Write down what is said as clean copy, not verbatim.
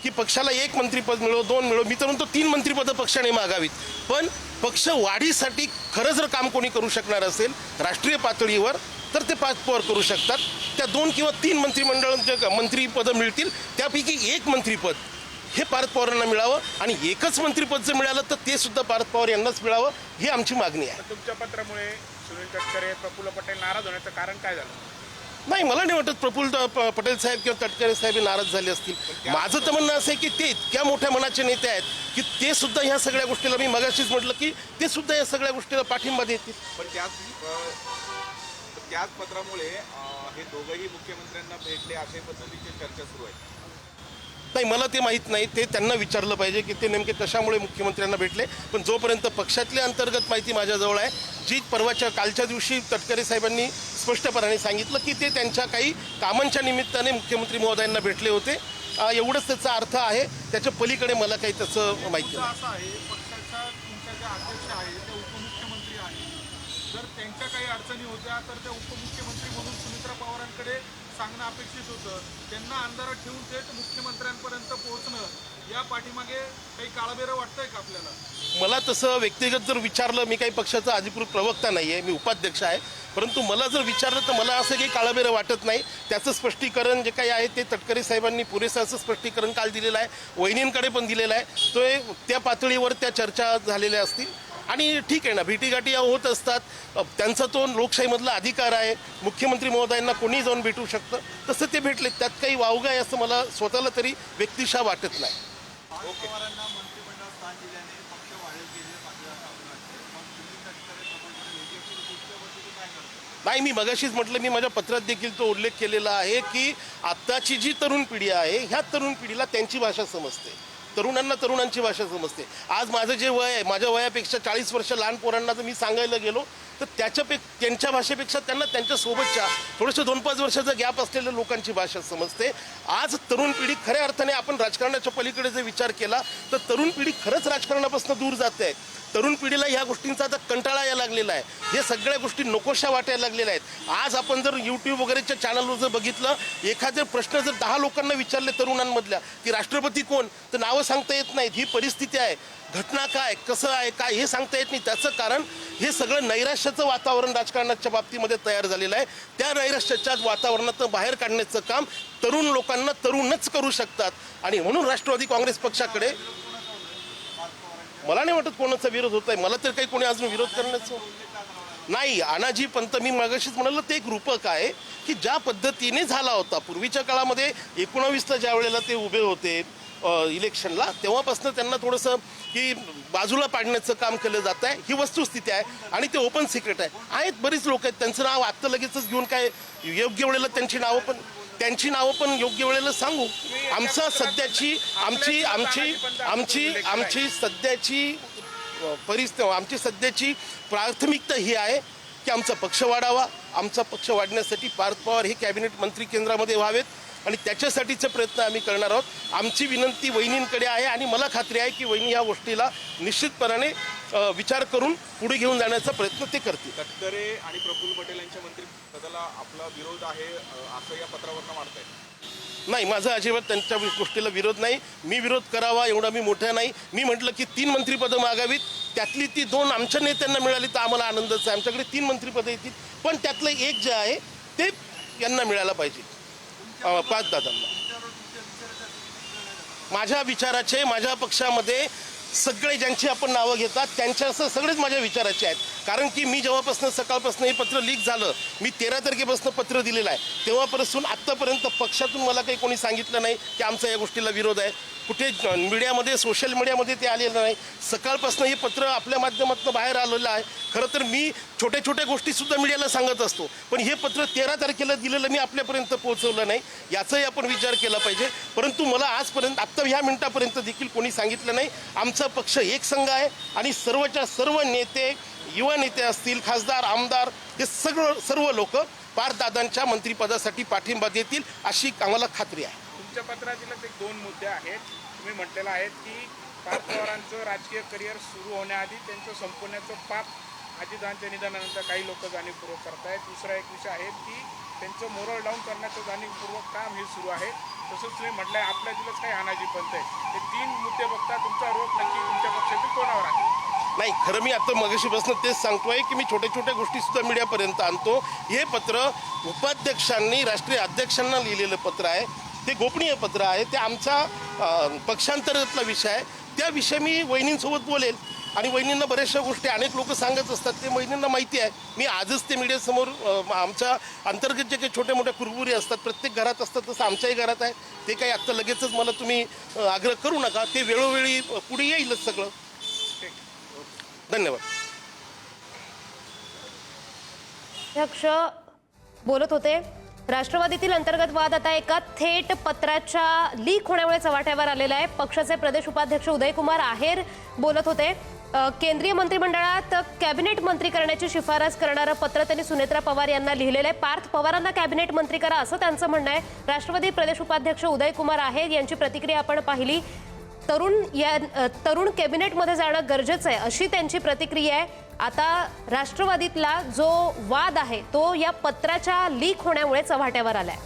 की पक्षाला 1 मंत्रिपद मिळो, 2 मिळो, मी तर म्हणतो 3 मंत्रिपदं पक्षाने मागावीत. पण पक्ष वाढीसाठी खरं जर काम कोणी करू शकणार असेल राष्ट्रीय पातळीवर तर ते पार्थ पवार करू शकतात. त्या 2 किंवा 3 मंत्रिपदं मिळतील त्यापैकी 1 मंत्रिपद हे पार्थ पवारांना मिळावं आणि एकच मंत्रिपद जर मिळालं तर ते सुद्धा पार्थ पवार यांनाच मिळावं ही आमची मागणी आहे. तुमच्या पत्रामुळे सुनील तटकरे, प्रफुल्ल पटेल नाराज होण्याचं कारण काय झालं? नाही, मला नाही वाटत प्रफुल्ल पटेल साहेब किंवा तटकरे साहेब नाराज झाले असतील. माझं तर म्हणणं असं आहे की ते इतक्या मोठ्या मनाचे नेते आहेत की ते सुद्धा ह्या सगळ्या गोष्टीला, मी मगाशीच म्हटलं की ते सुद्धा या सगळ्या गोष्टीला पाठिंबा देतील. पण त्याच पत्रामुळे हे दोघंही मुख्यमंत्र्यांना भेटले अशा पद्धतीची चर्चा सुरू आहे. नाही, मला ते माहीत नाही, ते त्यांना विचारलं पाहिजे की ते नेमके कशामुळे मुख्यमंत्र्यांना भेटले. पण जोपर्यंत पक्षातल्या अंतर्गत माहिती माझ्याजवळ आहे, जी कालच्या दिवशी तटकरे साहेबांनी स्पष्टपणे सांगितलं की ते त्यांच्या काही कामांच्या निमित्ताने मुख्यमंत्री महोदयांना भेटले होते, एवढंच त्याचा अर्थ आहे. त्याच्या पलीकडे मला काही त्याचं माहिती नाही. असं आहे, पक्षाच्या तुमच्या ज्या अध्यक्ष आहेत त्या उपमुख्यमंत्री आहेत, जर त्यांच्या काही अडचणी होत्या तर त्या उपमुख्यमंत्री म्हणून सुमित्रा पवारांकडे सांगणं अपेक्षित होतं. त्यांना अंधारात ठेवून थेट मुख्यमंत्र्यांपर्यंत पोहोचणं या पाठीमागे काही काळबेरं वाटतंय का आपल्याला? मला तसं व्यक्तिगत जर विचारलं, मी काही पक्षाचा अधिकृत प्रवक्ता नाही आहे, मी उपाध्यक्ष आहे, परंतु मला जर विचारलं तर मला असं काही काळबेरं वाटत नाही. त्याचं स्पष्टीकरण जे काही आहे ते तटकरे साहेबांनी पुरेसं असं स्पष्टीकरण काल दिलेलं आहे, वहिनींकडे पण दिलेलं आहे. तो त्या पातळीवर त्या चर्चा झालेल्या असतील आणि ठीक आहे ना, भेटीगाठी होत असतात, त्यांचा तो लोकशाहीमधला अधिकार आहे. मुख्यमंत्री महोदयांना कोणी जाऊन भेटू शकतं, तसं ते भेटले, त्यात काही वावगं आहे असं मला स्वतःला तरी व्यक्तिशः वाटत नाही. पवारांना मंत्रिमंडळ स्थान दिल्याने पक्ष वाढेल गेले पाहिजे असं आपलं वाटतं. मग तुम्ही तटकरे पुढच्या वर्षी काय करता? नाही, मी मगाशीच म्हटलं, मी माझ्या पत्रात देखील तो उल्लेख केलेला आहे की आत्ताची जी तरुण पिढी आहे ह्या तरुण पिढीला त्यांची भाषा समजते, तरुणांना तरुणांची भाषा समजते. आज माझं जे वय आहे, माझ्या वयापेक्षा 40 वर्ष लहान पोरांना जर मी सांगायला गेलो तर त्यांच्या भाषेपेक्षा त्यांना त्यांच्यासोबतच्या थोडंसं 2-5 वर्षाचा गॅप असलेल्या लोकांची भाषा समजते. आज तरुण पिढी खऱ्या अर्थाने, आपण राजकारणाच्या पलीकडे जर विचार केला तर तरुण पिढी खरंच राजकारणापासून दूर जाते आहे. तरुण पिढीला ह्या गोष्टींचा आता कंटाळा यायला लागलेला आहे, हे सगळ्या गोष्टी नकोशा वाटायला लागलेल्या आहेत. आज आपण जर यूट्यूब वगैरेच्या चॅनलवर जर बघितलं, एखादे प्रश्न जर 10 लोकांना विचारले तरुणांमधल्या की राष्ट्रपती कोण, तर नावं सांगता येत नाहीत. ही परिस्थिती आहे. घटना काय, कसं आहे, काय हे सांगता येत नाही. त्याचं कारण हे सगळं नैराश्याचं वातावरण राजकारणाच्या बाबतीमध्ये तयार झालेलं आहे. त्या नैराश्याच्या वातावरणातून बाहेर काढण्याचं काम तरुण लोकांना तरुणच करू शकतात आणि म्हणून राष्ट्रवादी काँग्रेस पक्षाकडे मला नाही वाटत कोणाचा विरोध होत आहे. मला तर काही कोणी अजून विरोध करण्याचं नाही. अनाजी पंत, मी मागाशीच म्हणालो, ते एक रूपक आहे की ज्या पद्धतीने झाला होता पूर्वीच्या काळामध्ये 19ला ज्या वेळेला ते उभे होते इलेक्शनला, तेव्हापासून त्यांना थोडंसं की बाजूला पाडण्याचं काम केलं जात आहे. ही वस्तुस्थिती आहे आणि ते ओपन सिक्रेट आहे. आहेत बरीच लोक आहेत, त्यांचं नाव आत्ता लगेचच घेऊन काय योग्य वेळेला त्यांची नावं पण योग्य वेळेला सांगू. आमची सध्याची प्राथमिकता ही आहे की आमचा पक्ष वाढावा. आमचा पक्ष वाढण्यासाठी पार्थ पवार हे कॅबिनेट मंत्री केंद्रामध्ये व्हावेत आणि त्याच्यासाठीचे प्रयत्न आम्ही करणार आहोत. आमची विनंती वहिनींकडे आहे आणि मला खात्री आहे की वहिनी या गोष्टीला निश्चितपणाने विचार करून पुढे घेऊन जाण्याचा प्रयत्न ते करतील. तटकरे आणि प्रफुल्ल पटेल यांच्या मंत्रिपदाला आपला विरोध आहे असं या पत्रावरनं मांडताय? नाही, माझा अजिबात त्यांच्या गोष्टीला विरोध नाही. मी विरोध करावा एवढा मी मोठा नाही. मी म्हटलं की 3 मंत्रिपदं मागावीत, त्यातली ती 2 आमच्या नेत्यांना मिळाली तर आम्हाला आनंदच आहे. आमच्याकडे 3 मंत्रिपदं येतील, पण त्यातलं एक जे आहे ते यांना मिळायला पाहिजे, पाच दादांना. माझ्या विचाराचे, माझ्या पक्षामध्ये सगळे ज्यांची आपण नावं घेतात त्यांच्या असं सगळेच माझ्या विचाराचे आहेत. कारण की मी जेव्हापासून सकाळपासून हे पत्र लीक झालं, मी 13 तारखेपासून पत्र दिलेलं आहे, तेव्हापासून आत्तापर्यंत पक्षातून मला काही कोणी सांगितलं नाही की आमचा या गोष्टीला विरोध आहे. कुठे मीडियामध्ये, सोशल मीडियामध्ये ते आलेलं नाही. सकाळपासून हे पत्र आपल्या माध्यमातून बाहेर आलेलं आहे. खरं तर मी छोट्या छोट्या गोष्टीसुद्धा मीडियाला सांगत असतो, पण हे पत्र 13 तारखेला दिलेलं मी आपल्यापर्यंत पोहोचवलं नाही. याचाही आपण विचार केला पाहिजे. परंतु मला आजपर्यंत, आत्ता ह्या मिनिटापर्यंत देखील कोणी सांगितलं नाही. आमचा पक्ष एक संघ आहे आणि सर्वच्या सर्व नेते, युवा नेते असतील, खासदार, आमदार, हे सर्व लोक पार्थदादांच्या मंत्रिपदासाठी पाठिंबा देतील अशी आम्हाला खात्री आहे. तुमच्या पत्रातील 2 मुद्दे आहेत. तुम्ही म्हटलेलं आहे की पार्थ पवारांचं राजकीय करिअर सुरू होण्याआधी त्यांचं संपवण्याचं पाप अजितदादांच्या निधनानंतर काही लोक जाणीवपूर्वक करतायत. दुसरा एक विषय आहे की त्यांचं मोरल डाऊन करण्याचं जाणीवपूर्वक काम हे सुरू आहे. तसंच तुम्ही म्हटलंय आपल्यातीलच काही अनाजी पंत आहे. हे 3 मुद्दे बघता तुमचा रोख नक्की तुमच्या पक्षातील कोणावर आहे? नाही, खरं मी आता मगाशीपासून तेच सांगतोय की मी छोट्या छोट्या गोष्टी सुद्धा मीडियापर्यंत आणतो. हे पत्र उपाध्यक्षांनी राष्ट्रीय अध्यक्षांना लिहिलेलं पत्र आहे. ते गोपनीय पत्र आहे. ते आमचा पक्षांतर्गतला विषय आहे. त्या विषयी मी वहिनींसोबत बोलेल आणि वहिनींना बऱ्याचशा गोष्टी अनेक लोक सांगत असतात, ते वहिनींना माहिती आहे. मी आजच ते मीडियासमोर आमच्या अंतर्गत जे काही छोट्या मोठ्या कुरबुरी असतात प्रत्येक घरात असतात तसं आमच्याही घरात आहे. ते काही आत्ता लगेचच मला तुम्ही आग्रह करू नका. ते वेळोवेळी पुढे येईलच सगळं. धन्यवाद. अध्यक्ष बोलत होते. राष्ट्रवादीतील अंतर्गत वाद आता एका थेट पत्राच्या लीक होण्यामुळे चव्हाट्यावर आलेला आहे. पक्षाचे प्रदेश उपाध्यक्ष उदयकुमार आहेर बोलत होते. केंद्रीय मंत्रिमंडळात कॅबिनेट मंत्री करण्याची शिफारस करणारं पत्र त्यांनी सुनेत्रा पवार यांना लिहिलेलं आहे. पार्थ पवारांना कॅबिनेट मंत्री करा असं त्यांचं म्हणणं आहे. राष्ट्रवादी प्रदेश उपाध्यक्ष उदयकुमार आहेर यांची प्रतिक्रिया आपण पाहिली. तरुण कॅबिनेटमध्ये जाणं गरजेचं आहे अशी त्यांची प्रतिक्रिया आहे. आता राष्ट्रवादीतला जो वाद आहे तो या पत्राच्या लीक होण्यामुळे चव्हाट्यावर आलाय.